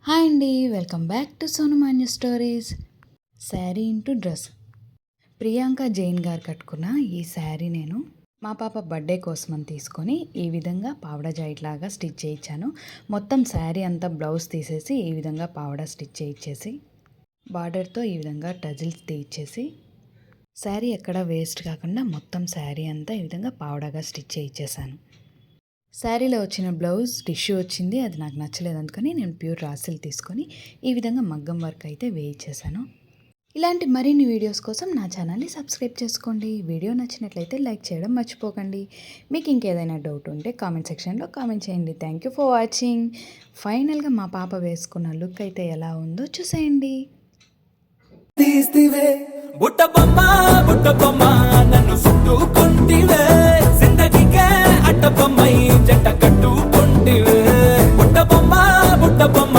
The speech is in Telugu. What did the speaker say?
హాయ్ అండి, welcome back to Sonu Manya stories. Sari into dress. Priyanka Jain గారు కట్టుకున్న ఈ శారీ నేను మా పాప బర్త్డే కోసమని తీసుకొని ఈ విధంగా పావడా జాయిట్ లాగా స్టిచ్ చేయించాను. మొత్తం శారీ అంతా బ్లౌజ్ తీసేసి ఈ విధంగా పావడా స్టిచ్ చేయించేసి బార్డర్తో ఈ విధంగా టజిల్స్ తీయించేసి శారీ ఎక్కడ వేస్ట్ కాకుండా మొత్తం శారీ అంతా ఈ విధంగా పావడాగా స్టిచ్ చేయించేసాను. శారీలో వచ్చిన బ్లౌజ్ టిష్యూ వచ్చింది, అది నాకు నచ్చలేదు. అందుకని నేను ప్యూర్ రాసిల్ తీసుకొని ఈ విధంగా మగ్గం వర్క్ అయితే వేయించేసాను. ఇలాంటి మరిన్ని వీడియోస్ కోసం నా ఛానల్ని సబ్స్క్రైబ్ చేసుకోండి. వీడియో నచ్చినట్లయితే లైక్ చేయడం మర్చిపోకండి. మీకు ఇంకేదైనా డౌట్ ఉంటే కామెంట్ సెక్షన్లో కామెంట్ చేయండి. Thank you for watching. ఫైనల్గా మా పాప వేసుకున్న లుక్ అయితే ఎలా ఉందో చూసేయండి. నన్ను చుట్టుకుంటివే జిందగీకే అడ్డబొమ్మై జంట కట్టుకుంటివే బుట్ట బొమ్మ